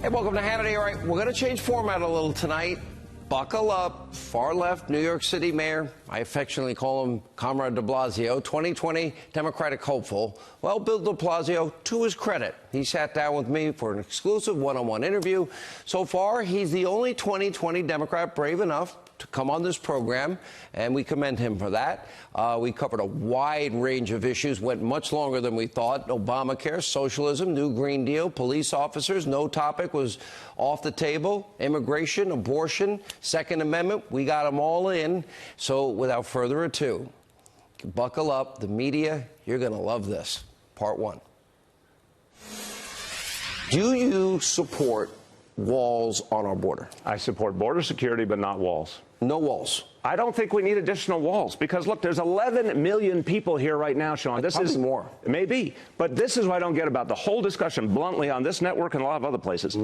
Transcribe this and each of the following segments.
Hey, welcome to Hannity. All right, we're going to change format a little tonight. Buckle up. Far left New York City mayor, I affectionately call him Comrade de Blasio, 2020 Democratic hopeful. Well, Bill de Blasio, to his credit, he sat down with me for an exclusive one-on-one interview. So far, he's the only 2020 Democrat brave enough to come on this program, and we commend him for that. We covered a wide range of issues, went much longer than we thought. Obamacare, socialism, new Green Deal, police officers, no topic was off the table. Immigration, abortion, Second Amendment, we got them all in. So without further ado, buckle up. The media, you're going to love this. Part one. Do you support walls on our border? I support border security, but not walls. No walls. I don't think we need additional walls because, look, there's 11 million people here right now, Sean. This is more. It may be. But this is what I don't get about the whole discussion bluntly on this network and a lot of other places.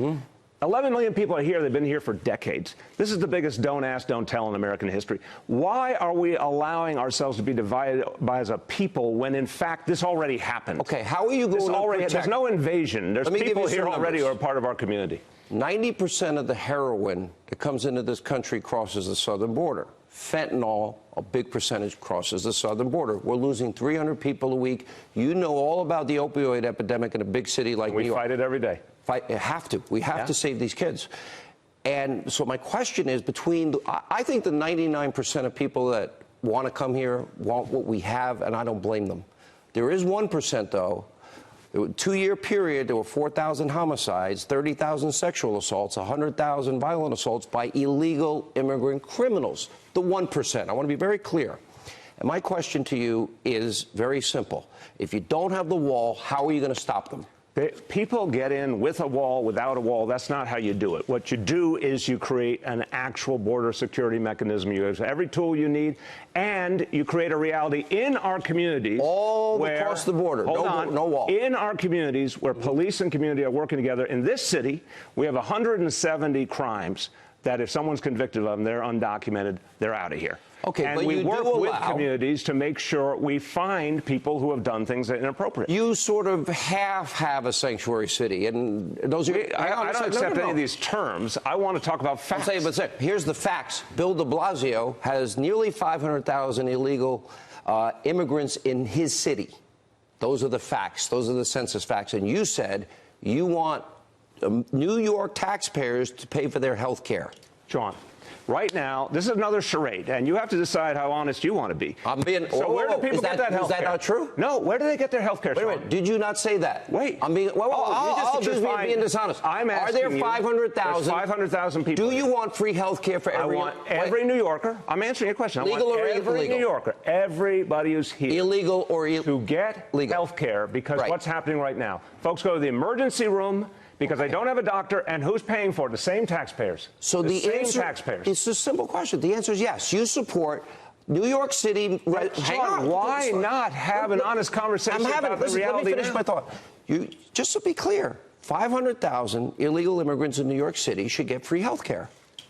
11 million people are here. They've been here for decades. This is the biggest don't ask, don't tell in American history. Why are we allowing ourselves to be divided by as a people when, in fact, this already happened? Okay, how are you going to protect? There's no invasion. There's people here already who are part of our community. 90% of the heroin that comes into this country crosses the southern border. Fentanyl, a big percentage, crosses the southern border. We're losing 300 people a week. You know all about the opioid epidemic in a big city like New York. We fight it every day. Have to. We have to save these kids. And so my question is, I think the 99% of people that want to come here want what we have, and I don't blame them. There is 1%, though. In a 2-year period, there were 4,000 homicides, 30,000 sexual assaults, 100,000 violent assaults by illegal immigrant criminals. The 1%. I want to be very clear. And my question to you is very simple. If you don't have the wall, how are you going to stop them? People get in with a wall, without a wall. That's not how you do it. What you do is you create an actual border security mechanism. You have every tool you need, and you create a reality in our communities. All across the border. No wall. In our communities where police and community are working together. In this city, we have 170 crimes that if someone's convicted of them, they're undocumented, they're out of here. Okay, and but we work with communities to make sure we find people who have done things that are inappropriate. You sort of half have a sanctuary city, and those are. I don't accept any of these terms. I want to talk about facts. I'm saying, but here's the facts. Bill de Blasio has nearly 500,000 illegal immigrants in his city. Those are the facts. Those are the census facts. And you said you want New York taxpayers to pay for their health care. John. Right now, this is another charade, and you have to decide how honest you want to be. I'm being. So where do people get that health care? Is that not true? No. Where do they get their health care? Wait a minute. Did you not say that? Wait. I'm being. You just accused me of being dishonest. I'm asking Are there 500,000? 500,000 people. Do you want free health care for everyone? I want every New Yorker. I'm answering your question. Legal or illegal? Every New Yorker, everybody who's here, illegal or illegal, to get health care because what's happening right now, folks go to the emergency room. Because they don't have a doctor, and who's paying for it? The same taxpayers. So the answer, taxpayers. It's a simple question. The answer is yes. You support New York City. Hang on. Why not have an honest conversation about the reality? Let me finish my thought. Just to be clear, 500,000 illegal immigrants in New York City should get free health care.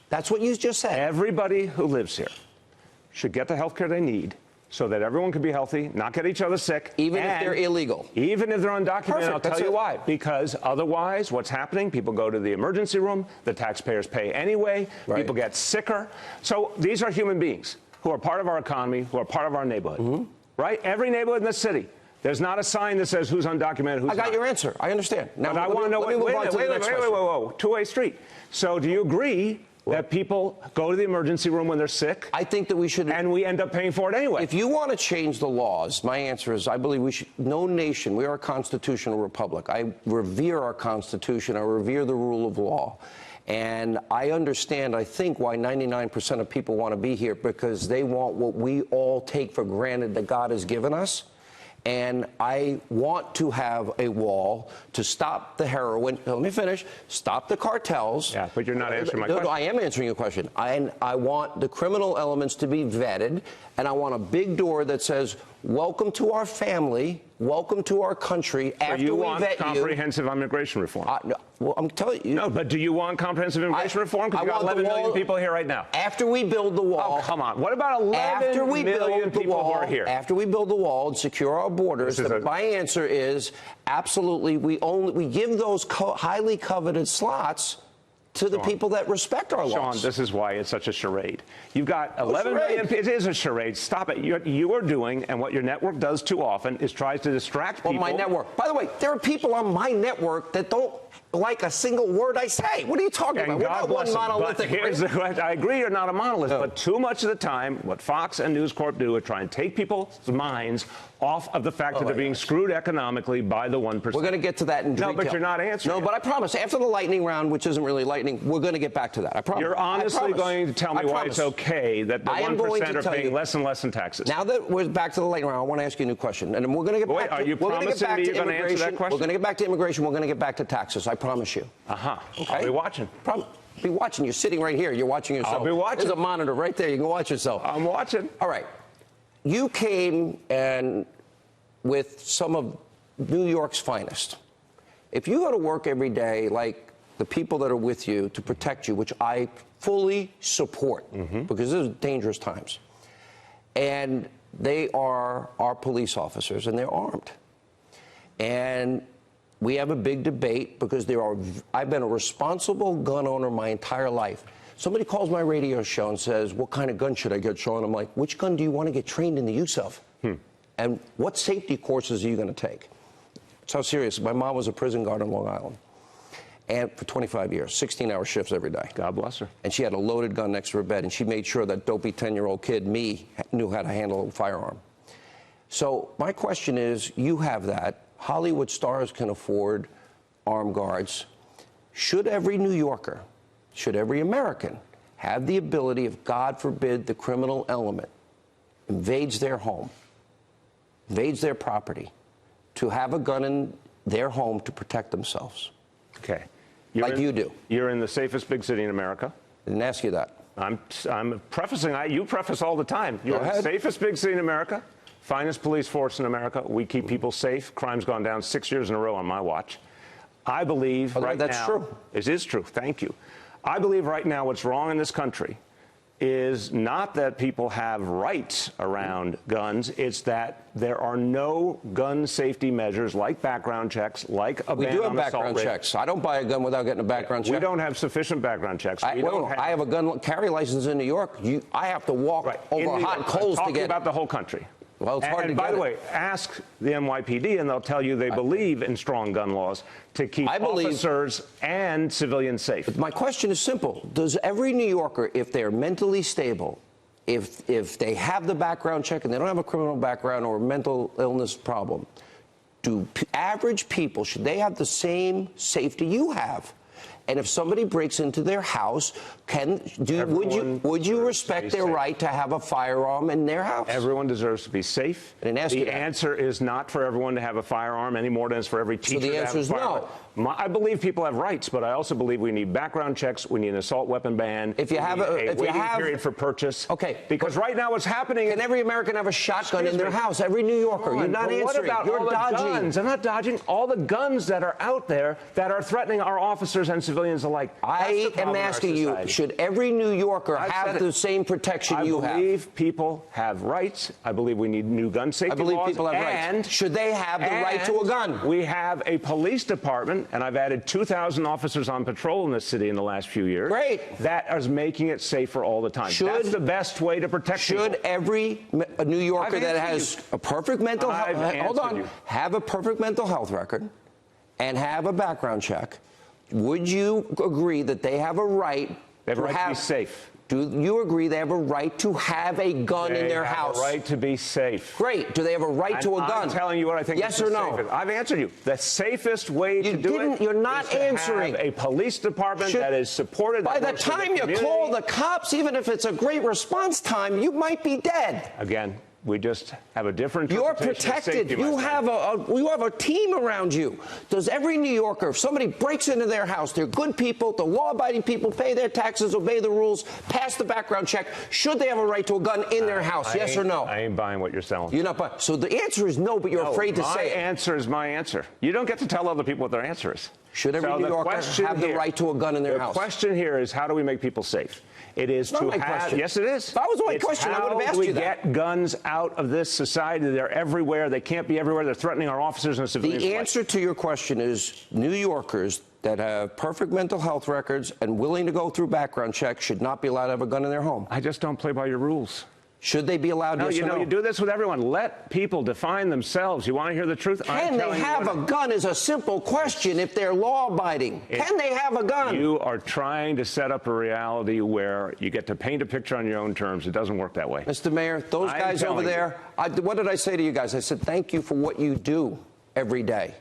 That's what you just said. Everybody who lives here should get the health care they need, so that everyone can be healthy, not get each other sick. Even if they're illegal. Even if they're undocumented. Perfect. I'll tell you why. Because otherwise, what's happening, people go to the emergency room, the taxpayers pay anyway, people get sicker. So these are human beings who are part of our economy, who are part of our neighborhood, right? Every neighborhood in the city. There's not a sign that says who's undocumented, who's not. I got your answer. I understand. Now, I want to know, wait, two-way street. So do you agree that people go to the emergency room when they're sick? I think that we should. And we end up paying for it anyway. If you want to change the laws, my answer is I believe we should. No nation, we are a constitutional republic. I revere our Constitution. I revere the rule of law. And I understand, I think, why 99% of people want to be here, because they want what we all take for granted that God has given us. And I want to have a wall to stop the heroin. Let me finish. Stop the cartels. Yeah, but you're not answering my question. I am answering your question. I want the criminal elements to be vetted, and I want a big door that says, welcome to our family, welcome to our country So after you we want vet comprehensive immigration reform? No, well, I'm telling you. No, but do you want comprehensive immigration reform? Because you got 11 million people here right now. After we build the wall. Oh, come on. What about 11 million people who are here? After we build the wall and secure our borders, my answer is absolutely. We give those highly coveted slots to the people that respect our laws. Sean, this is why it's such a charade. You've got 11 million people. It is a charade. Stop it. You are doing, and what your network does too often is tries to distract people. Well, my network. By the way, there are people on my network that don't like a single word I say. What are you talking about? We're not one monolithic. I agree you're not a monolith, but too much of the time, what Fox and News Corp do is try and take people's minds off of the fact that they're being screwed economically by the 1%. We're going to get to that in detail. No, but you're not answering. No, but I promise, after the lightning round, which isn't really lightning, we're going to get back to that. I promise. You're honestly going to tell me why it's okay that the 1% are paying less and less in taxes. Now that we're back to the lightning round, I want to ask you a new question. And we're going to get back to are you promising me you're going to answer that question? We're going to get back to immigration. We're going to get back to taxes. I promise you. Okay. I'll be watching. Be watching. You're sitting right here. You're watching yourself. I'll be watching. There's a monitor right there. You can watch yourself. I'm watching. All right. You came and with some of New York's finest. If you go to work every day like the people that are with you to protect you, which I fully support because this is dangerous times, and they are our police officers and they're armed. And we have a big debate because I've been a responsible gun owner my entire life. Somebody calls my radio show and says, what kind of gun should I get, Sean? I'm like, which gun do you want to get trained in the use of? And what safety courses are you going to take? That's how serious. My mom was a prison guard on Long Island. And for 25 years, 16-hour shifts every day. God bless her. And she had a loaded gun next to her bed, and she made sure that dopey 10-year-old kid, me, knew how to handle a firearm. So my question is, you have that. Hollywood stars can afford armed guards. Should every New Yorker, should every American have the ability, if God forbid the criminal element invades their home, invades their property, to have a gun in their home to protect themselves? Okay. You do. You're in the safest big city in America. I didn't ask you that. I'm prefacing. You preface all the time. You're in the safest big city in America. Finest police force in America. We keep people safe. Crime's gone down 6 years in a row on my watch. I believe right now. That's true. It is true. Thank you. I believe right now what's wrong in this country is not that people have rights around guns. It's that there are no gun safety measures like background checks, like a ban on assault rate. We do have background checks. I don't buy a gun without getting a background check. We don't have sufficient background checks. I have a gun carry license in New York. I have to walk over hot coals to get. About the whole country. Well, it's hard to get. And by the way, ask the NYPD, and they'll tell you they believe in strong gun laws to keep officers and civilians safe. But my question is simple. Does every New Yorker, if they're mentally stable, if they have the background check and they don't have a criminal background or a mental illness problem, do average people, should they have the same safety you have? And if somebody breaks into their house, would you respect their right to have a firearm in their house? Everyone deserves to be safe. I didn't ask you that. The answer is not for everyone to have a firearm any more than it's for every teacher to have a firearm. So the answer is no. I believe people have rights, but I also believe we need background checks. We need an assault weapon ban. If you have a waiting period for purchase. Okay. Because right now what's happening is. Can every American have a shotgun in their house? Every New Yorker. You're not answering. What about You're all the dodging. guns? I'm not dodging. All the guns that are out there that are threatening our officers and civilians alike. I am asking you, should every New Yorker have the same protection you have? I believe people have rights. I believe we need new gun safety laws. I believe people have rights. Should they have the right to a gun? We have a police department, and I've added 2,000 officers on patrol in this city in the last few years. Great. That is making it safer all the time. That's the best way to protect people. Should every New Yorker that has a perfect mental health, have a perfect mental health record and have a background check, would you agree that they have a right to be safe? Do you agree they have a right to have a gun in their house? They have a right to be safe. Great. Do they have a right to a gun? I'm telling you what I think. Yes or no? I've answered you. The safest way to do it. You're not answering. Have a police department that is supported. By the time you call the cops, even if it's a great response time, you might be dead. Again, We just have a different You're interpretation of protected. safety, my You friend. have a team around you. Does every New Yorker, if somebody breaks into their house, they're good people, they're law-abiding people, pay their taxes, obey the rules, pass the background check, should they have a right to a gun in their house? Yes or no? I ain't buying what you're selling. You're not buying. So the answer is no, but you're afraid to say it. My answer is my answer. You don't get to tell other people what their answer is. Should every New Yorker have the right to a gun in their house? The question here is, how do we make people safe? It is to have. Question. Yes, it is. If that was my question, I would have asked you that. How do we get guns out of this society? They're everywhere. They can't be everywhere. They're threatening our officers and civilians. The answer to your question is New Yorkers that have perfect mental health records and willing to go through background checks should not be allowed to have a gun in their home. I just don't play by your rules. Should they be allowed? No, yes you or know, no? you do this with everyone. Let people define themselves. You want to hear the truth? Can they have a gun is a simple question if they're law-abiding. Can they have a gun? You are trying to set up a reality where you get to paint a picture on your own terms. It doesn't work that way. Mr. Mayor, those guys over there, what did I say to you guys? I said, thank you for what you do every day.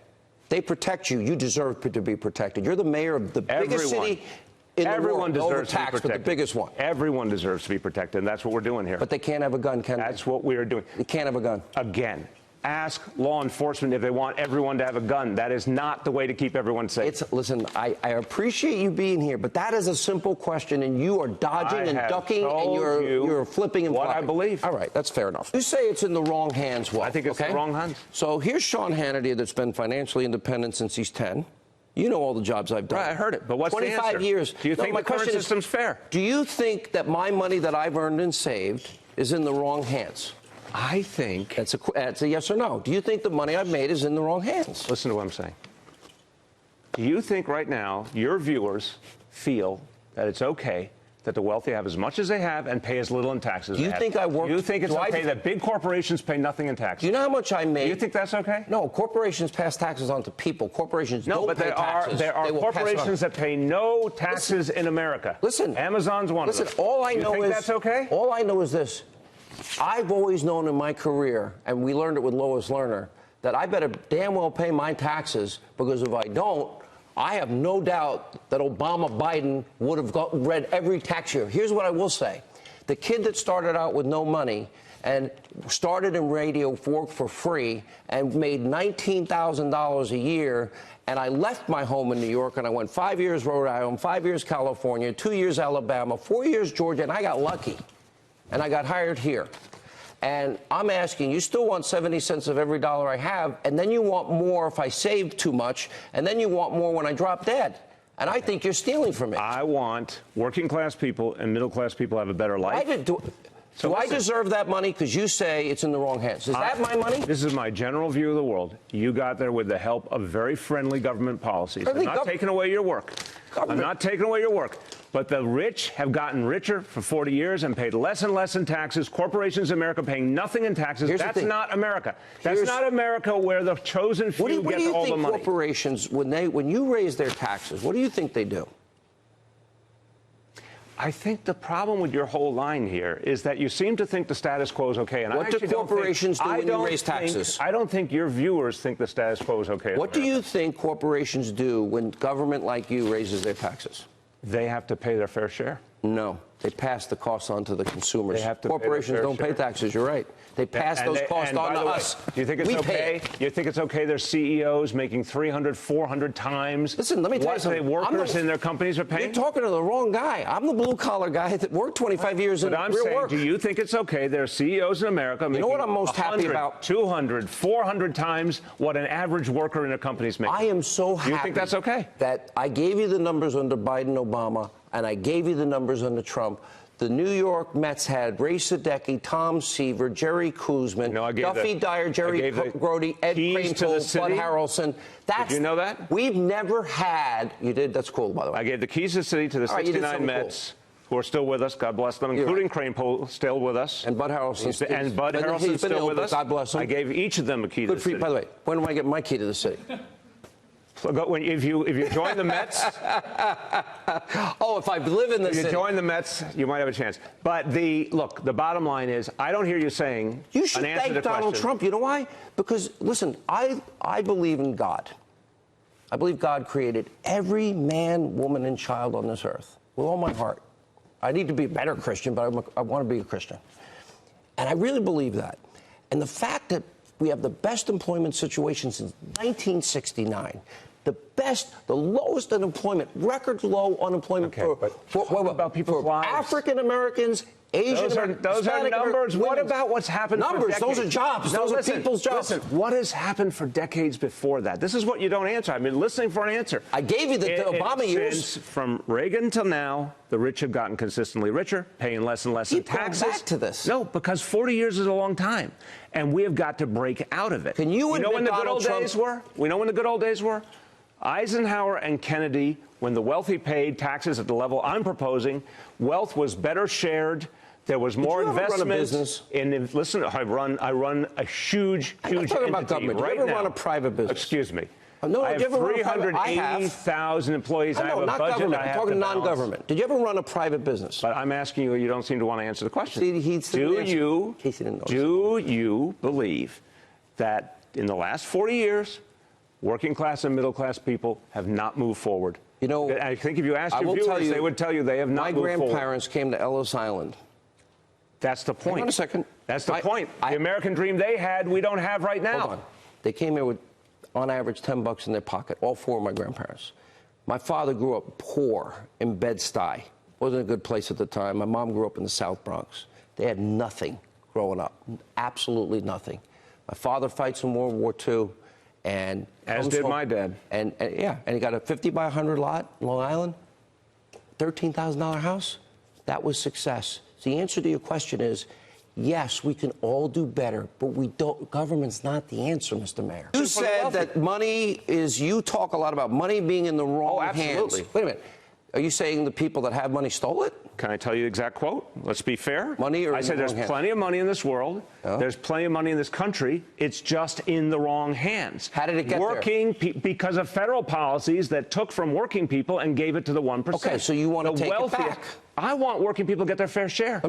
They protect you. You deserve to be protected. You're the mayor of the biggest city in the world. Deserves to be protected. But the biggest one. Everyone deserves to be protected, and that's what we're doing here. But they can't have a gun, can they? That's what we are doing. They can't have a gun. Again, ask law enforcement if they want everyone to have a gun. That is not the way to keep everyone safe. Listen, I appreciate you being here, but that is a simple question, and you are dodging and ducking, and you're flipping and flopping. What I believe. All right, that's fair enough. You say it's in the wrong hands. Well, I think it's the wrong hands. So here's Sean Hannity that's been financially independent since he's 10. You know all the jobs I've done. Right, I heard it. But what's the answer? 25 years. Do you think the current system's fair? Do you think that my money that I've earned and saved is in the wrong hands? I think. That's a yes or no. Do you think the money I've made is in the wrong hands? Listen to what I'm saying. Do you think right now your viewers feel that it's okay that the wealthy have as much as they have and pay as little in taxes? Do you think I work? Do you think it's okay that big corporations pay nothing in taxes? Do you know how much I made? Do you think that's okay? No, corporations pass taxes on to people. Corporations don't pay taxes. There are corporations that pay no taxes in America. Listen, Amazon's one of them. Listen, all I know is that's okay? All I know is this. I've always known in my career, and we learned it with Lois Lerner, that I better damn well pay my taxes, because if I don't, I have no doubt that Obama Biden would have read every tax year. Here's what I will say. The kid that started out with no money and started in radio for free and made $19,000 a year, and I left my home in New York and I went 5 years Rhode Island, 5 years California, 2 years Alabama, 4 years Georgia, and I got lucky. And I got hired here. And I'm asking, you still want 70 cents of every dollar I have, and then you want more if I save too much, and then you want more when I drop dead. And I think you're stealing from me. I want working class people and middle class people to have a better life. Do I deserve that money? Because you say it's in the wrong hands. Is that my money? This is my general view of the world. You got there with the help of very friendly government policies. I'm not taking away your work. I'm not taking away your work. But the rich have gotten richer for 40 years and paid less and less in taxes. Corporations in America paying nothing in taxes. That's not America. That's not America where the chosen few get all the money. What do you think corporations, when you raise their taxes, what do you think they do? I think the problem with your whole line here is that you seem to think the status quo is okay. And what do corporations do when you raise taxes? I don't think your viewers think the status quo is okay. What do you think corporations do when government like you raises their taxes? They have to pay their fair share. No, they pass the costs on to the consumers. They have to Corporations don't pay taxes. You're right. They pass those costs on to us. Do you think it's okay? You think it's okay? There's CEOs making 300, 400 times. Listen, let me tell you something. What the workers in their companies are paying. You're talking to the wrong guy. I'm the blue collar guy that worked 25 years in real work. Do you think it's okay? There are CEOs in America making what I'm most happy about? 200, 400 times what an average worker in a company is making. I am so happy. Do you think that's okay? That I gave you the numbers under Biden, Obama, and I gave you the numbers under Trump. The New York Mets had Ray Sadecki, Tom Seaver, Jerry Kuzman, Duffy Dyer, Jerry Grody, Ed Cranepool, Bud Harrelson. Did you know that? We've never had. You did? That's cool, by the way. I gave the keys to the city to the 69 Mets. Who are still with us, God bless them, including Cranepool, still with us. And Bud Harrelson's still with us. God bless him. I gave each of them a key to the city. By the way, when do I get my key to the city? If you join the Mets. Oh, if I live in the city. If you join the Mets, you might have a chance. But the bottom line is, I don't hear you saying you should thank Donald Trump. You know why? Because, listen, I believe in God. I believe God created every man, woman, and child on this earth with all my heart. I need to be a better Christian, but I want to be a Christian. And I really believe that. And the fact that we have the best employment situation since 1969, the lowest unemployment, record low unemployment about people's lives. African Americans, Asian Americans. Those are numbers. What about what's happened for decades? Those are jobs. No, those are people's jobs. Listen, what has happened for decades before that? This is what you don't answer. I've been listening for an answer. I gave you the Obama years. Since from Reagan till now, the rich have gotten consistently richer, paying less and less in taxes. Keep going back to this. No, because 40 years is a long time, and we have got to break out of it. Can you know when the good old Trump days were? We know when the good old days were? Eisenhower and Kennedy, when the wealthy paid taxes at the level I'm proposing, wealth was better shared. There was more investment. Run a business? Listen, I run a huge I'm not talking about government. Right Did you ever now. run a private business? Excuse me. No, I have 380,000 employees. I have a not budget. government. I I'm have talking to balance. non-government. Did you ever run a private business? But I'm asking you. You don't seem to want to answer the question. Do you believe that in the last 40 years, working class and middle class people have not moved forward? You know, I think if you asked your viewers, they would tell you they have not moved forward. My grandparents came to Ellis Island. That's the point. Hang on a second. That's the point. The American dream they had, we don't have right now. Hold on. They came here with, on average, $10 in their pocket, all four of my grandparents. My father grew up poor in Bed-Stuy. Wasn't a good place at the time. My mom grew up in the South Bronx. They had nothing growing up, absolutely nothing. My father fights in World War II, and as did my dad. And he got a 50 by 100 lot in Long Island, $13,000 house. That was success. So the answer to your question is, yes, we can all do better, but we don't. Government's not the answer, Mr. Mayor. You said that money is. You talk a lot about money being in the wrong hands. Wait a minute. Are you saying the people that have money stole it? Can I tell you the exact quote? Let's be fair. Money or I said there's plenty of money in this world. Oh. There's plenty of money in this country. It's just in the wrong hands. How did it get there? Because of federal policies that took from working people and gave it to the 1%. Okay, so you want to take it back. I want working people to get their fair share.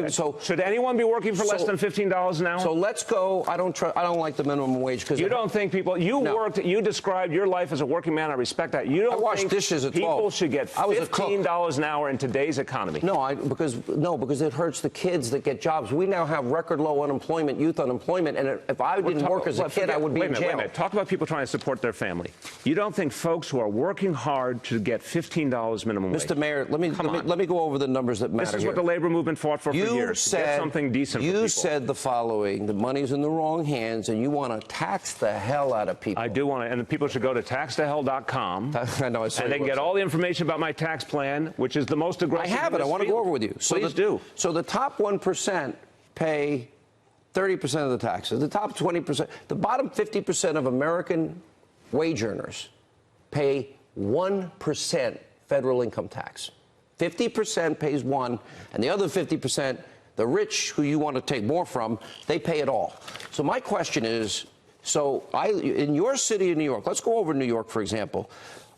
So should anyone be working for less than $15 an hour? So let's go. I don't like the minimum wage because you don't think people. You described your life as a working man. I respect that. You don't I wash think dishes at 12. People should get $15 an hour in today's economy. Because it hurts the kids that get jobs. We now have record low unemployment, youth unemployment, and if I didn't work as a kid, I would be in jail. Wait a minute. Talk about people trying to support their family. You don't think folks who are working hard should get $15 minimum wage? Mr. Mayor, let me go over the numbers that matter. This is what the labor movement fought for years. Get something decent for people. You said the following: the money's in the wrong hands, and you want to tax the hell out of people. I do want to, and people should go to taxthehell.com. I know. And they can get all the information about my tax plan, which is the most aggressive. I have it. I want to go over with you. Please do. So the top 1% pay 30% of the taxes. The top 20%, the bottom 50% of American wage earners pay 1% federal income tax. 50% pays 1%, and the other 50%, the rich, who you want to take more from, they pay it all. So my question is, in your city of New York, let's go over New York, for example.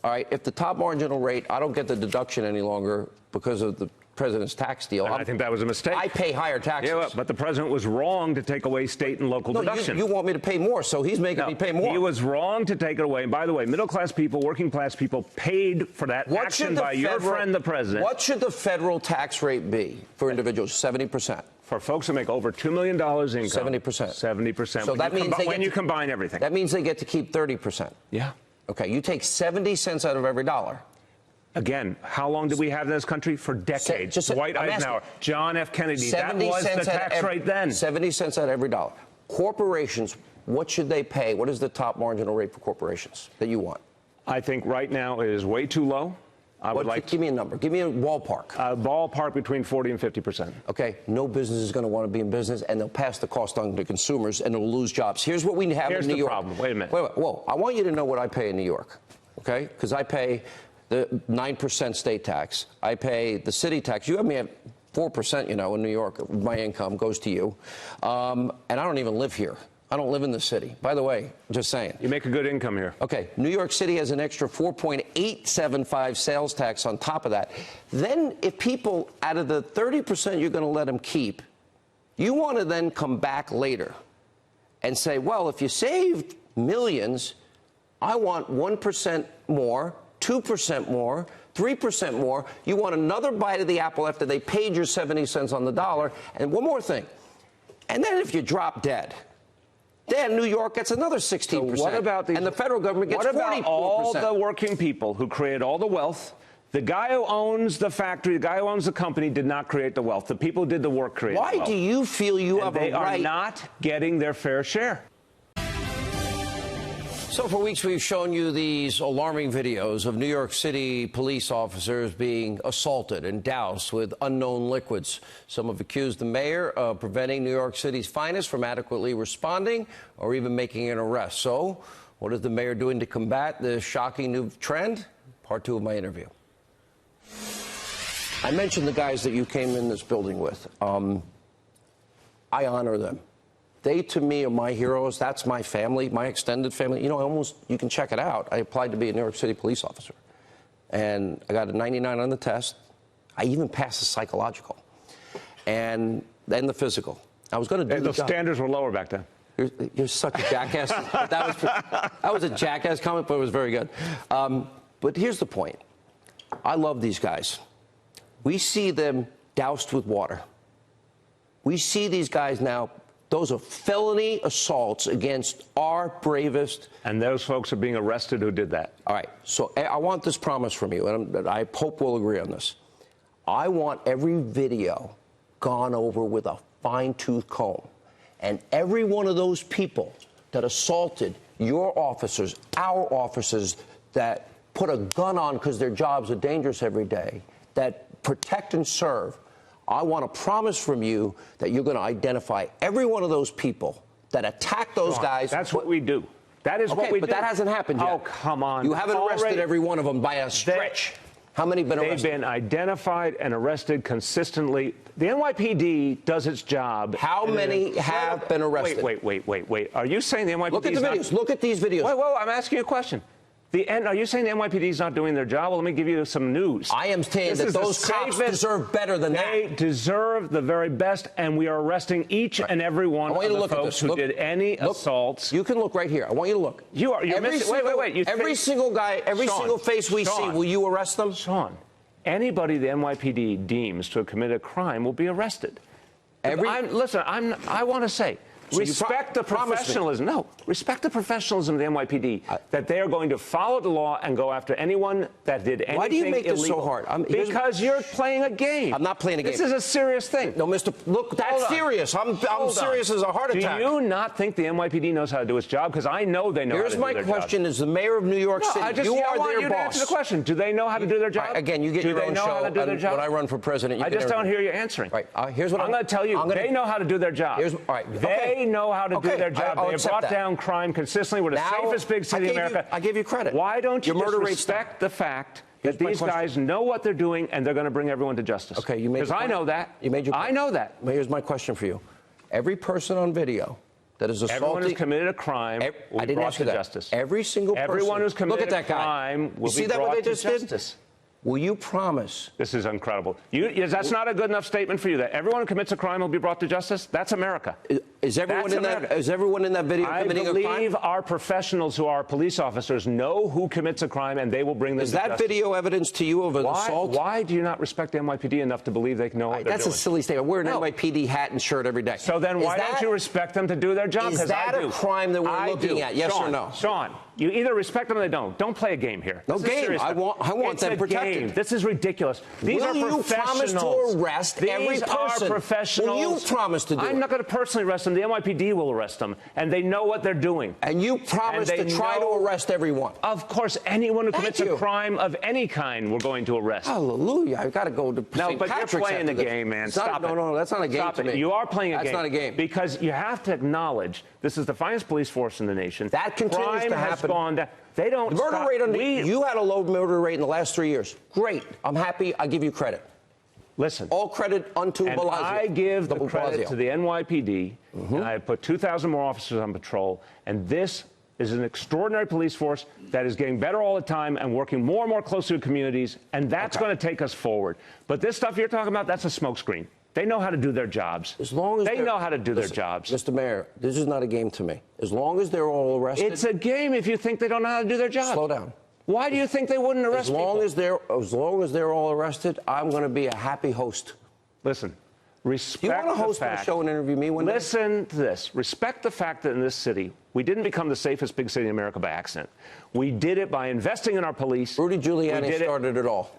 All right, if the top marginal rate, I don't get the deduction any longer because of the president's tax deal. I think that was a mistake. I pay higher taxes. Yeah, but the president was wrong to take away state and local deductions. You want me to pay more, so he's making me pay more. He was wrong to take it away. And by the way, middle-class people, working-class people paid for that action by your friend, the president. What should the federal tax rate be for individuals? 70%. For folks who make over $2 million income. 70%. 70%. So that means when you combine everything. That means they get to keep 30%. Yeah. Okay, you take 70 cents out of every dollar. Again, how long did we have in this country? For decades. Dwight Eisenhower, John F. Kennedy. That was the tax rate then. 70 cents out of every dollar. Corporations, what should they pay? What is the top marginal rate for corporations that you want? I think right now it is way too low. Give me a number. Give me a ballpark. Ballpark between 40 and 50%. Okay. No business is going to want to be in business, and they'll pass the cost on to consumers, and they'll lose jobs. Here's what we have in New York. Here's the problem. Wait a minute. Whoa. I want you to know what I pay in New York, okay? Because I pay the 9% state tax. I pay the city tax. You have me at 4%, in New York. My income goes to you. And I don't even live here. I don't live in the city. By the way, just saying. You make a good income here. Okay. New York City has an extra 4.875 sales tax on top of that. Then if people, out of the 30% you're going to let them keep, you want to then come back later and say, well, if you saved millions, I want 1% more, 2% more, 3% more. You want another bite of the apple after they paid your 70 cents on the dollar. And one more thing. And then if you drop dead, then New York gets another 16%. So what about and the federal government gets 44%. What about all the working people who create all the wealth? The guy who owns the factory, the guy who owns the company did not create the wealth. The people who did the work created the wealth. Why do you feel you have a right? They are not getting their fair share. So for weeks, we've shown you these alarming videos of New York City police officers being assaulted and doused with unknown liquids. Some have accused the mayor of preventing New York City's finest from adequately responding or even making an arrest. So what is the mayor doing to combat this shocking new trend? Part 2 of my interview. I mentioned the guys that you came in this building with. I honor them. They, to me, are my heroes. That's my family, my extended family. You know, you can check it out. I applied to be a New York City police officer. And I got a 99 on the test. I even passed the psychological. And then the physical. I was going to do the job. Standards were lower back then. You're such a jackass. that was a jackass comment, but it was very good. But here's the point. I love these guys. We see them doused with water. We see these guys now. Those are felony assaults against our bravest. And those folks are being arrested who did that. All right. So I want this promise from you, and I hope we'll agree on this. I want every video gone over with a fine-tooth comb. And every one of those people that assaulted your officers, our officers, that put a gun on because their jobs are dangerous every day, that protect and serve, I want a promise from you that you're going to identify every one of those people that attack those guys. That's what we do. That is what we do. But that hasn't happened yet. Oh, come on. You haven't arrested every one of them by a stretch. How many have been arrested? They've been identified and arrested consistently. The NYPD does its job. How many have been arrested? Wait. Are you saying the NYPD Look at the videos. Look at these videos. Wait, I'm asking you a question. Are you saying the NYPD is not doing their job? Well, let me give you some news. I am saying that those cops deserve better than that. They deserve the very best, and we are arresting each and every one of the folks who did any assaults. You can look right here. I want you to look. You're missing. Wait. Every single guy, every single face we see, will you arrest them? Sean, anybody the NYPD deems to have committed a crime will be arrested. Listen, I want to say, respect the professionalism. No, respect the professionalism of the NYPD, that they are going to follow the law and go after anyone that did anything illegal. Why do you make this so hard? Because you're playing a game. I'm not playing a game. This is a serious thing. No, Mr. Look, that's serious. I'm serious as a heart attack. Do you not think the NYPD knows how to do its job? Because I know they know how to do their job. Here's my question: as the mayor of New York City, you are their boss. To answer the question. Do they know how to do their job? Again, you get your own show. When I run for president, I just don't hear you answering. Right. Here's what I'm going to tell you. They know how to do their job. They know how to do their job. They have brought down crime consistently. We're the safest big city in America. I give you credit. Why don't you just respect the fact that these guys know what they're doing and they're going to bring everyone to justice? Okay, you made your point. Because I know that. You made your point. I know that. Here's my question for you. Every person on video that is assaulting... Everyone who's committed a crime will be brought to justice. Every single person... Everyone who's committed a crime will be brought to justice. Will you promise? This is incredible. That's not a good enough statement for you, that everyone who commits a crime will be brought to justice? That's America. Is everyone in that video committing a crime? I believe our professionals who are police officers know who commits a crime, and they will bring them to justice. Is that video evidence to you of an assault? Why do you not respect the NYPD enough to believe they know what they're doing? That's a silly statement. Wear an NYPD hat and shirt every day. So then why don't you respect them to do their job? Is that a crime that we're looking at? Yes or no? Sean, you either respect them or they don't. Don't play a game here. No game. I want them protected. This is ridiculous. These are professionals. Will you promise to arrest every person? These are professionals. Will you promise to do it? I'm not going to personally arrest them. The NYPD will arrest them, and they know what they're doing. And you promise to try to arrest everyone? Of course, anyone who commits a crime of any kind, we're going to arrest. Hallelujah. I've got to go to St. Patrick's. No, but you're playing the game, man. Stop it. No, that's not a game to me. You are playing a game. That's not a game. Because you have to acknowledge this is the finest police force in the nation. That continues to happen. Crime has gone down. They don't stop. Murder rate you had a low murder rate in the last 3 years. Great. I'm happy. I give you credit. Listen. All credit unto Blasio. I give the credit to the NYPD, and I put 2,000 more officers on patrol, and this is an extraordinary police force that is getting better all the time and working more and more closely with communities, and that's going to take us forward. But this stuff you're talking about, that's a smokescreen. They know how to do their jobs. As long as they know how to do their jobs. Mr. Mayor, this is not a game to me. As long as they're all arrested. It's a game if you think they don't know how to do their job. Slow down. Why do you think they wouldn't arrest people? As long as they're all arrested, I'm going to be a happy host. Listen, Respect You want to the host my fact- show and interview me one day? Listen to this. Respect the fact that in this city, we didn't become the safest big city in America by accident. We did it by investing in our police. Rudy Giuliani We did started it all.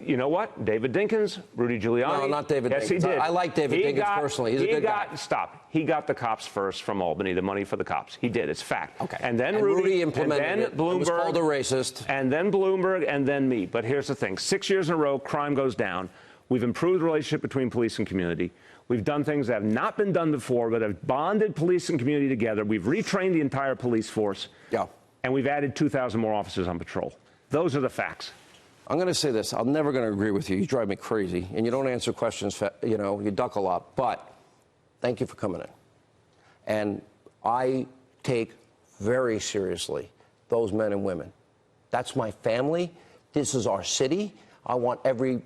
You know what? David Dinkins, Rudy Giuliani. No, not David Yes, Dinkins. he did. I like David Dinkins personally. He's a good guy. Stop. He got the cops first from Albany, the money for the cops. He did. It's fact. Okay. And then And Rudy implemented and then it. Bloomberg. It was called a racist. And then Bloomberg, and then me. But here's the thing. 6 years in a row, crime goes down. We've improved the relationship between police and community. We've done things that have not been done before, but have bonded police and community together. We've retrained the entire police force. Yeah. And we've added 2,000 more officers on patrol. Those are the facts. I'm going to say this. I'm never going to agree with you. You drive me crazy. And you don't answer questions, you duck a lot. But thank you for coming in. And I take very seriously those men and women. That's my family. This is our city. I want every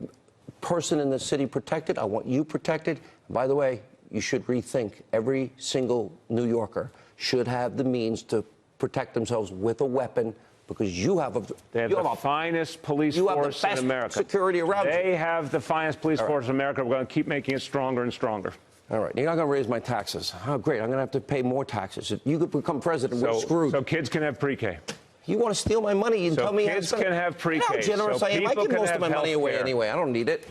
person in the city protected. I want you protected. And by the way, you should rethink. Every single New Yorker should have the means to protect themselves with a weapon, because you have They have the finest police force in America. Security around you. They have the finest police force in America. We're going to keep making it stronger and stronger. All right. You're not going to raise my taxes. Oh, great. I'm going to have to pay more taxes. If you could become president, we're screwed. So kids can have pre-K. You want to steal my money? You tell me kids can have pre-K. You know how generous So I am. I people give can most of have my money away healthcare. anyway. I don't need it.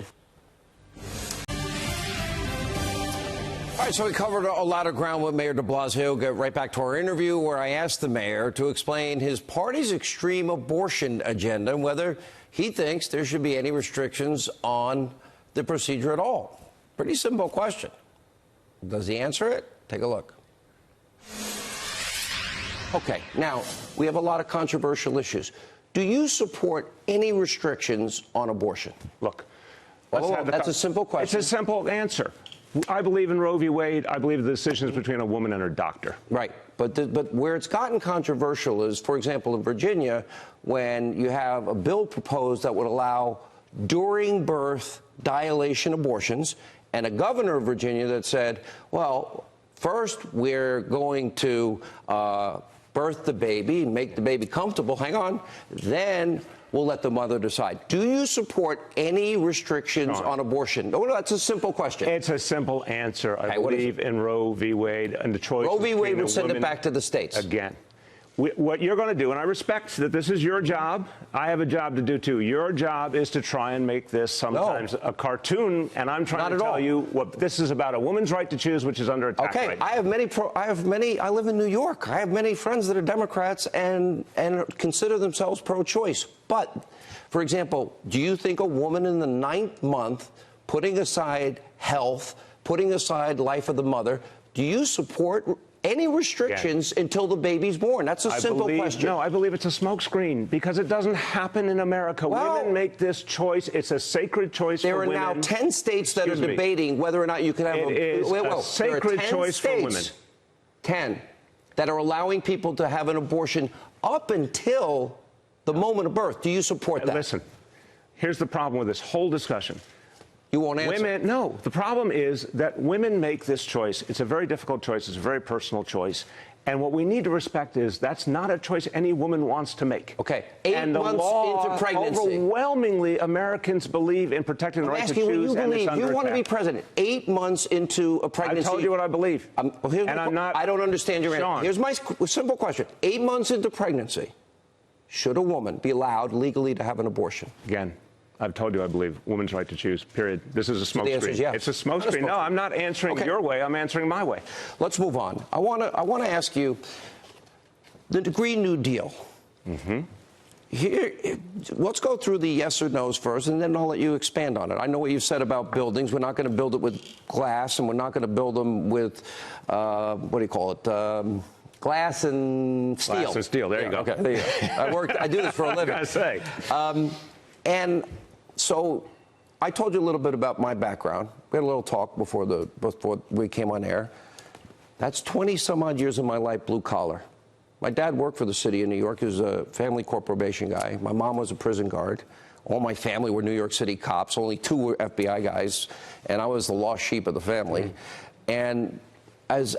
All right, so we covered a lot of ground with Mayor de Blasio. Get right back to our interview where I asked the mayor to explain his party's extreme abortion agenda and whether he thinks there should be any restrictions on the procedure at all. Pretty simple question. Does he answer it? Take a look. Okay, now, we have a lot of controversial issues. Do you support any restrictions on abortion? Look, That's a simple question. It's a simple answer. I believe in Roe v. Wade. I believe the decision is between a woman and her doctor. Right. But where it's gotten controversial is, for example, in Virginia, when you have a bill proposed that would allow during birth dilation abortions, and a governor of Virginia that said, well, first we're going to birth the baby and make the baby comfortable. Hang on. Then we'll let the mother decide. Do you support any restrictions on abortion? No, that's a simple question. It's a simple answer. I believe in Roe v. Wade and the choice. Roe v. Wade between would send it woman- back to the states. Again. What you're going to do, and I respect that this is your job. I have a job to do, too. Your job is to try and make this sometimes a cartoon, and I'm trying to tell you what this is about: a woman's right to choose, which is under attack. Okay, right now. I live in New York. I have many friends that are Democrats and consider themselves pro-choice. But, for example, do you think a woman in the 9th month, putting aside health, putting aside life of the mother, do you support any restrictions until the baby's born? That's a simple question. No, I believe it's a smokescreen because it doesn't happen in America. Well, women make this choice. It's a sacred choice for women. There are now 10 states that Excuse are me. debating whether or not you can have It is a sacred choice for women. 10 that are allowing people to have an abortion up until the moment of birth. Do you support that? Listen, here's the problem with this whole discussion. You won't answer. No, the problem is that women make this choice. It's a very difficult choice. It's a very personal choice. And what we need to respect is that's not a choice any woman wants to make. Okay, and the months law, into pregnancy. Overwhelmingly, Americans believe in protecting the right to choose. I'm asking what you and it's believe. under You want to be attack. president 8 months into a pregnancy. I told you what I believe. I'm not. I don't understand your answer. Sean. Here's my simple question. 8 months into pregnancy, should a woman be allowed legally to have an abortion? Again, I've told you I believe women's right to choose, period. This is a the answer smokescreen. is yes. It's a smokescreen. No, I'm not answering your way. I'm answering my way. Let's move on. I want to ask you, the Green New Deal. Mm-hmm. Here, let's go through the yes or no's first, and then I'll let you expand on it. I know what you've said about buildings. We're not going to build it with glass, and we're not going to build them with, what do you call it, glass and steel. Glass and steel. There you go. Okay, there you go. I do this for a living. I say. And so I told you a little bit about my background. We had a little talk before we came on air. That's 20 some odd years of my life blue collar. My dad worked for the city of New York. He was a family court probation guy. My mom was a prison guard. All my family were New York City cops. Only 2 were FBI guys, and I was the lost sheep of the family. Mm-hmm. And as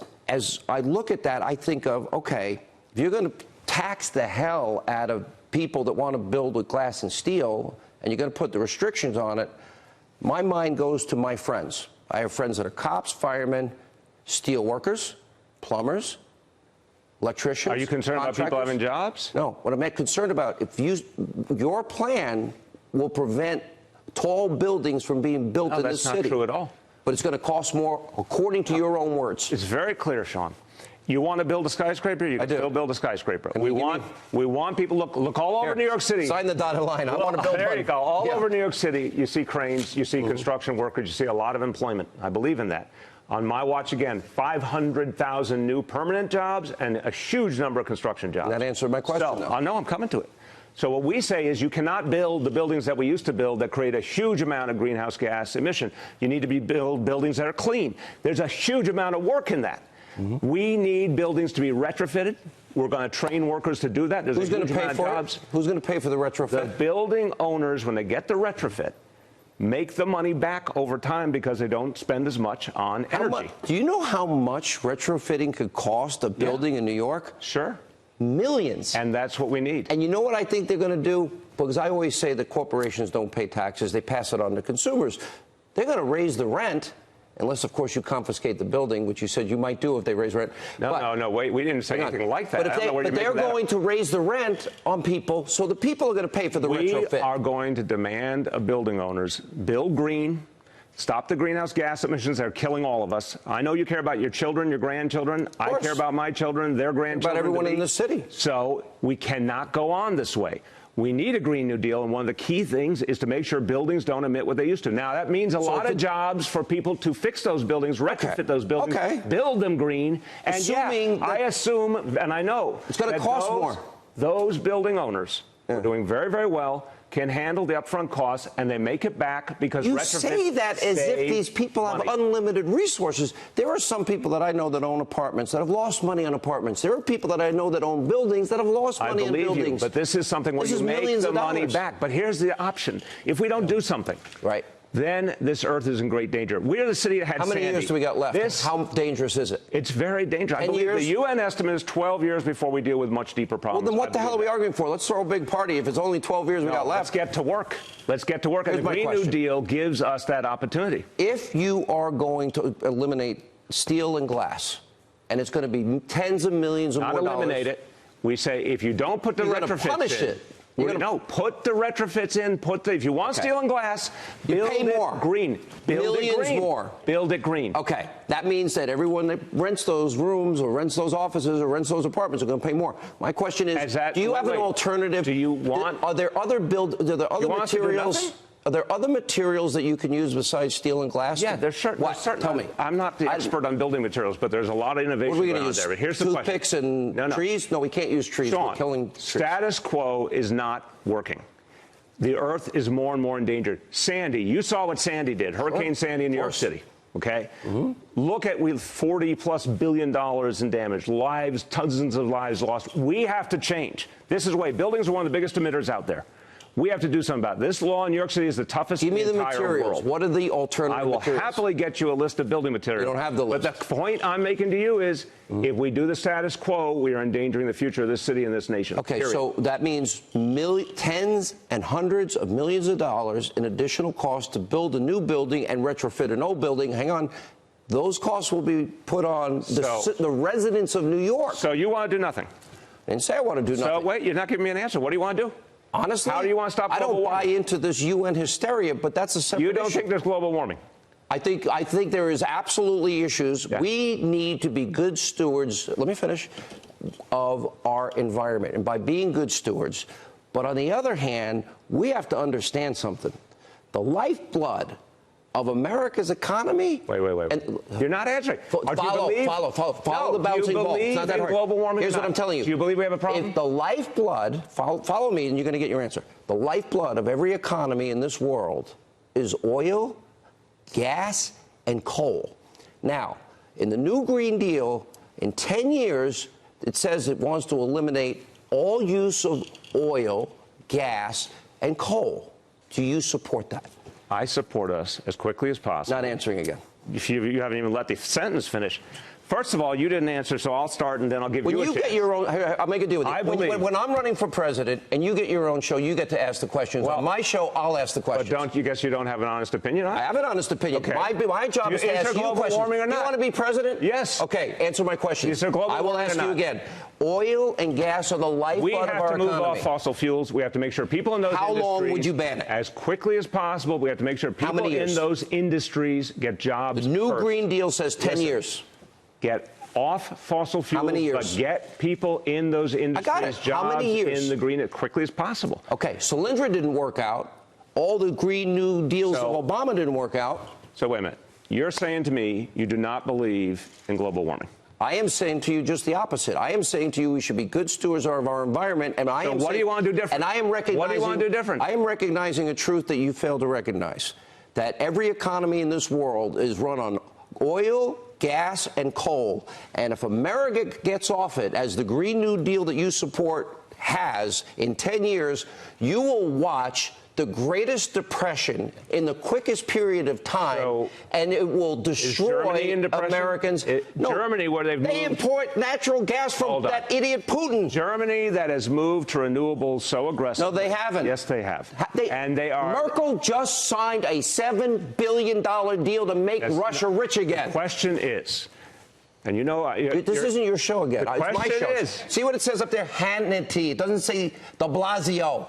I look at that, I think of, okay, if you're going to tax the hell out of people that want to build with glass and steel, and you're going to put the restrictions on it, my mind goes to my friends. I have friends that are cops, firemen, steel workers, plumbers, electricians. Are you concerned about people having jobs? No. What I'm concerned about, your plan will prevent tall buildings from being built in this city. That's not true at all. But it's going to cost more, according to your own words. It's very clear, Sean. You want to build a skyscraper? You can still build a skyscraper. We want people look all over New York City. Sign the dotted line. I want to build one. There you go. All over New York City, you see cranes, you see construction workers, you see a lot of employment. I believe in that. On my watch, again, 500,000 new permanent jobs and a huge number of construction jobs. That answered my question, though. No, I'm coming to it. So what we say is you cannot build the buildings that we used to build that create a huge amount of greenhouse gas emission. You need to build buildings that are clean. There's a huge amount of work in that. We need buildings to be retrofitted. We're going to train workers to do that. There's Who's going to pay for it? Who's going to pay for the retrofit? The building owners, when they get the retrofit, make the money back over time because they don't spend as much on energy. Do you know how much retrofitting could cost a building in New York? Sure. Millions. And that's what we need. And you know what I think they're going to do? Because I always say that corporations don't pay taxes. They pass it on to consumers. They're going to raise the rent. Unless, of course, you confiscate the building, which you said you might do if they raise rent. No, wait, we didn't say anything like that. But they're going to raise the rent on people, so the people are going to pay for the retrofit. We are going to demand of building owners, build green, stop the greenhouse gas emissions that are killing all of us. I know you care about your children, your grandchildren. I care about my children, their grandchildren. About everyone in the city. So we cannot go on this way. We need a Green New Deal, and one of the key things is to make sure buildings don't emit what they used to. Now, that means a lot of jobs for people to fix those buildings, retrofit those buildings, build them green. And I assume, and I know, it's going to cost more. Those building owners are doing very, very well, can handle the upfront costs, and they make it back because you say that as if these people have unlimited resources. There are some people that I know that own apartments that have lost money on apartments. There are people that I know that own buildings that have lost money on buildings. I believe you, but this is something where you make the money back. But here's the option. If we don't do something, then this earth is in great danger. We're the city that had Sandy. How many years do we got left? How dangerous is it? It's very dangerous. 10 I believe years? the UN estimate is 12 years before we deal with much deeper problems. Well, then what the hell are we arguing for? Let's throw a big party if it's only 12 years we got left. Let's get to work. Let's get to work. And the Green New Deal gives us that opportunity. If you are going to eliminate steel and glass, and it's going to be tens of millions of more dollars. Not eliminate it. We say if you don't put the retrofits in. No, put the retrofits in. If you want steel and glass, build it green. Build it green. More. Build it green. Okay, that means that everyone that rents those rooms or rents those offices or rents those apartments are going to pay more. My question is, do you have an alternative? Do you want? Are there other materials? Are there other materials that you can use besides steel and glass? Yeah, there's certain. Tell me. I'm not the expert on building materials, but there's a lot of innovation around there. Here's the question. Toothpicks and trees? No, we can't use trees. Sean, we're killing trees. Status quo is not working. The earth is more and more endangered. Sandy, you saw what Sandy did. Hurricane Sandy in New York City. Okay? Look at $40+ billion in damage, lives, dozens of lives lost. We have to change. This is the way. Buildings are one of the biggest emitters out there. We have to do something about it. This law in New York City is the toughest in the entire world. Give me the materials. What are the alternative materials? I will happily get you a list of building materials. You don't have the list. But the point I'm making to you is if we do the status quo, we are endangering the future of this city and this nation. Okay, so that means tens and hundreds of millions of dollars in additional costs to build a new building and retrofit an old building. Hang on. Those costs will be put on the residents of New York. So you want to do nothing? I didn't say I want to do nothing. So wait, you're not giving me an answer. What do you want to do? Honestly, how do you want to stop global warming? warming? I don't buy into this UN hysteria, but that's a separate issue. You don't think there's global warming? I think there is absolutely issues. Yeah. We need to be good stewards, let me finish, of our environment. And by being good stewards, but on the other hand, we have to understand something. The lifeblood of America's economy. Wait. You're not answering. Follow the bouncing ball. It's not that hard. Global warming. Here's what I'm telling you. Do you believe we have a problem? If the lifeblood, follow me and you're going to get your answer. The lifeblood of every economy in this world is oil, gas, and coal. Now, in the new Green Deal, in 10 years, it says it wants to eliminate all use of oil, gas, and coal. Do you support that? I support us as quickly as possible. Not answering again. If you haven't even let the sentence finish. First of all, you didn't answer, so I'll start and then I'll give you a chance. When you get your own, I'll make a deal with you. When I'm running for president and you get your own show, you get to ask the questions. Well, on my show, I'll ask the questions. But you don't have an honest opinion on it? I have an honest opinion. Okay. My job is to ask you global questions. warming or not? You want to be president? Yes. Okay, answer my question. Is there global I will warming ask or you not? again. Oil and gas are the lifeblood of our economy. We have to move off fossil fuels. We have to make sure people in those industries... How long would you ban it? As quickly as possible. We have to make sure people in those industries get jobs. The new first. Green Deal says 10 years. Get off fossil fuels. How many years? But get people in those industries jobs How many years? in the green as quickly as possible. Okay, Solyndra didn't work out. All the Green New Deals of Obama didn't work out. So wait a minute. You're saying to me you do not believe in global warming. I am saying to you just the opposite. I am saying to you we should be good stewards of our environment, and I am. So what do you want to do different? And I am recognizing. What do you want to do different? I am recognizing a truth that you fail to recognize: that every economy in this world is run on oil, gas, and coal. And if America gets off it, as the Green New Deal that you support has in 10 years, you will watch the greatest depression in the quickest period of time, and it will destroy Americans. Germany, where they import natural gas from that idiot Putin. Germany, that has moved to renewables so aggressively. No, they haven't. Yes, they have. And they are. Merkel just signed a $7 billion deal to make Russia rich again. The question is, and you know, this isn't your show again. The it's my show. Is. See what it says up there? Hannity. It doesn't say de Blasio.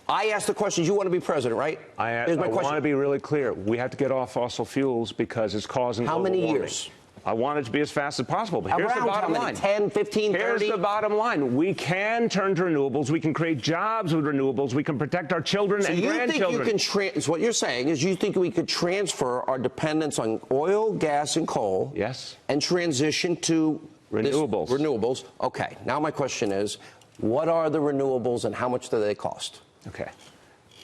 I asked the questions. You want to be president, right? I want to be really clear. We have to get off fossil fuels because it's causing global warming. How many years? I want it to be as fast as possible. But here's the bottom line. 10, 15, 30? Here's the bottom line. We can turn to renewables. We can create jobs with renewables. We can protect our children and grandchildren. So what you're saying is you think we could transfer our dependence on oil, gas, and coal. Yes. And transition to renewables. Renewables. Okay. Now my question is, what are the renewables and how much do they cost? Okay.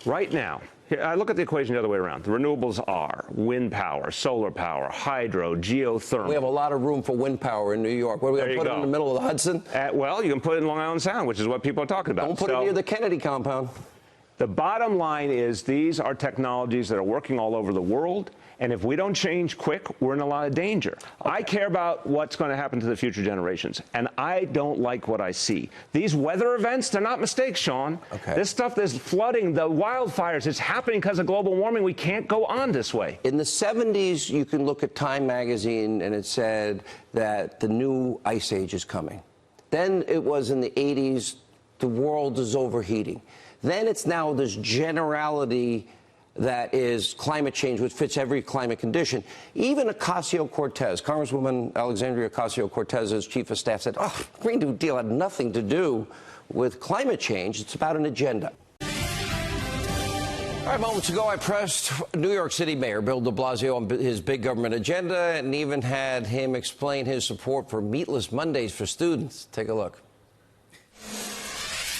Right now, I look at the equation the other way around. The renewables are wind power, solar power, hydro, geothermal. We have a lot of room for wind power in New York. What are we going to put it in the middle of the Hudson? Well, you can put it in Long Island Sound, which is what people are talking about. Don't put it near the Kennedy compound. The bottom line is these are technologies that are working all over the world. And if we don't change quick, we're in a lot of danger. Okay. I care about what's going to happen to the future generations, and I don't like what I see. These weather events, they're not mistakes, Sean. Okay. This stuff, this flooding, the wildfires, it's happening because of global warming. We can't go on this way. In the 70s, you can look at Time magazine, and it said that the new ice age is coming. Then it was in the 80s, the world is overheating. Then it's now this generality that is climate change, which fits every climate condition. Even Ocasio-Cortez, Congresswoman Alexandria Ocasio-Cortez, as chief of staff, said, Green New Deal had nothing to do with climate change. It's about an agenda. All right, moments ago, I pressed New York City Mayor Bill de Blasio on his big government agenda and even had him explain his support for meatless Mondays for students. Take a look.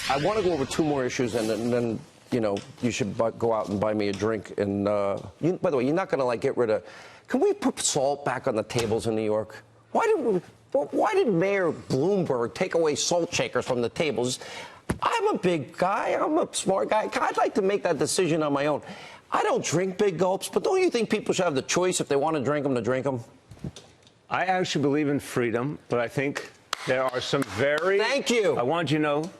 I want to go over two more issues and then you know, you should go out and buy me a drink. And by the way, you're not going to get rid of. Can we put salt back on the tables in New York? Why did Mayor Bloomberg take away salt shakers from the tables? I'm a big guy. I'm a smart guy. I'd like to make that decision on my own. I don't drink big gulps, but don't you think people should have the choice if they want to drink them to drink them? I actually believe in freedom, but I think there are some very. Thank you. I want you to know.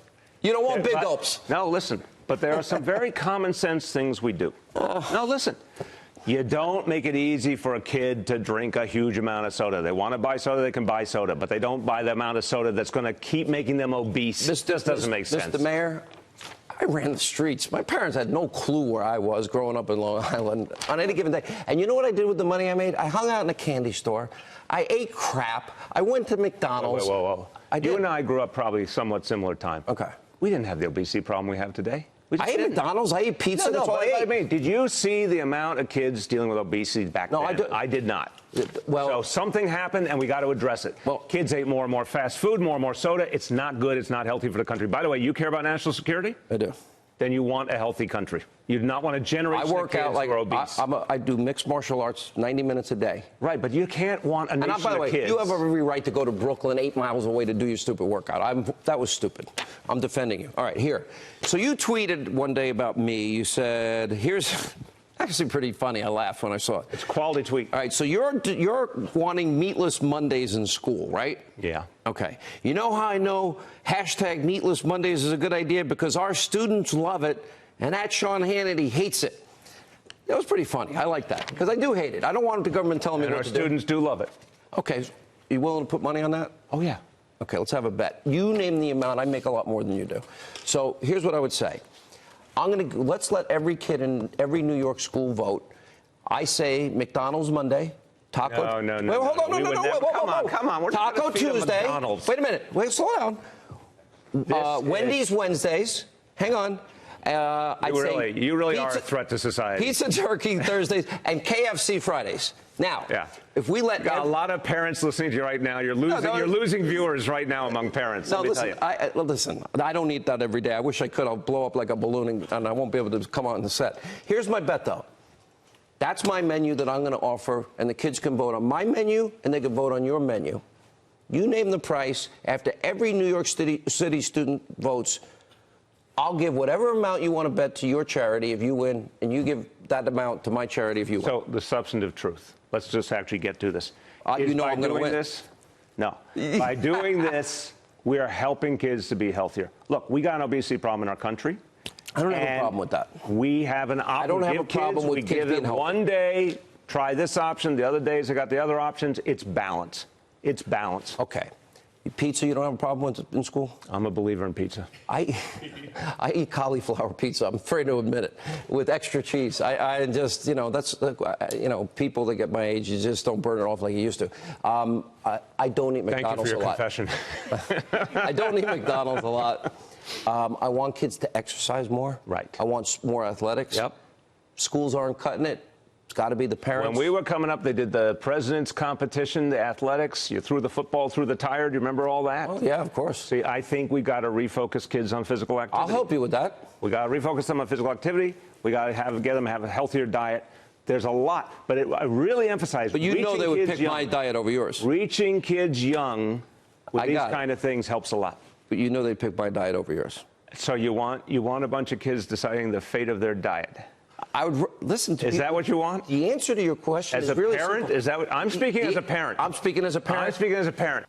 You don't want big gulps. No, listen. But there are some very common sense things we do. Now, listen. You don't make it easy for a kid to drink a huge amount of soda. They want to buy soda, they can buy soda, but they don't buy the amount of soda that's going to keep making them obese. This just doesn't make sense. Mr. Mayor, I ran the streets. My parents had no clue where I was growing up in Long Island on any given day. And you know what I did with the money I made? I hung out in a candy store. I ate crap. I went to McDonald's. Whoa. You and I grew up probably somewhat similar time. Okay. We didn't have the obesity problem we have today. I ate McDonald's. I ate pizza. That's all I ate. I mean, did you see the amount of kids dealing with obesity back then? No, I did not. Well, so something happened, and we got to address it. Well, kids ate more and more fast food, more and more soda. It's not good. It's not healthy for the country. By the way, you care about national security? I do. Then you want a healthy country. You do not want a generation of kids who are obese. I do mixed martial arts 90 minutes a day. Right, but you can't want a nation of kids. And by the way, you have every right to go to Brooklyn 8 miles away to do your stupid workout. That was stupid. I'm defending you. All right, here. So you tweeted one day about me. You said, here's Actually, pretty funny. I laughed when I saw it. It's a quality tweet. All right, so you're wanting meatless Mondays in school, right? Yeah. Okay. You know how I know hashtag meatless Mondays is a good idea? Because our students love it, and that Sean Hannity hates it. That was pretty funny. I like that, because I do hate it. I don't want the government telling me And what our to students do love it. Okay. You willing to put money on that? Oh, yeah. Okay, let's have a bet. You name the amount. I make a lot more than you do. So here's what I would say. Let's let every kid in every New York school vote. I say McDonald's Monday. Taco. No. Wait, hold on, no. Come on. We're not Taco gonna feed them Tuesday. McDonald's. Wait a minute. Wait, slow down. Wendy's Wednesdays. Hang on. You really are a threat to society. Pizza Turkey Thursdays and KFC Fridays. Now, if we let got a lot of parents listening to you right now. You're losing viewers right now among parents. No, let me tell you. listen. I don't eat that every day. I wish I could. I'll blow up like a balloon, and I won't be able to come on the set. Here's my bet, though. That's my menu that I'm going to offer, and the kids can vote on my menu, and they can vote on your menu. You name the price. After every New York City student votes, I'll give whatever amount you want to bet to your charity if you win, and you give that amount to my charity if you win. So the substantive truth. Let's just actually get to this. You know I'm going to win. No. By doing this, we are helping kids to be healthier. Look, we got an obesity problem in our country. I don't have a problem with that. We have an option. I don't have a problem with kids being healthy. One day, try this option. The other days, I got the other options. It's balance. It's balance. Okay. Pizza, you don't have a problem with in school? I'm a believer in pizza. I eat cauliflower pizza. I'm afraid to admit it, with extra cheese. I just, that's, people that get my age, you just don't burn it off like you used to. I don't eat McDonald's a lot. Thank you for your confession. I don't eat McDonald's a lot. I want kids to exercise more. Right. I want more athletics. Yep. Schools aren't cutting it. It's got to be the parents. When we were coming up, they did the president's competition, the athletics. You threw the football through the tire. Do you remember all that? Oh, yeah, of course. See, I think we got to refocus kids on physical activity. I'll help you with that. We got to refocus them on physical activity. We got to get them to have a healthier diet. There's a lot, but I really emphasize. But you know they would pick my diet over yours. Reaching kids young with these kind of things helps a lot. But you know they pick my diet over yours. So you want a bunch of kids deciding the fate of their diet? I would listen to. Is that what you want? The answer to your question as is a really parent? simple. Is that what I'm speaking as a parent? I'm speaking as a parent. I'm speaking as a parent.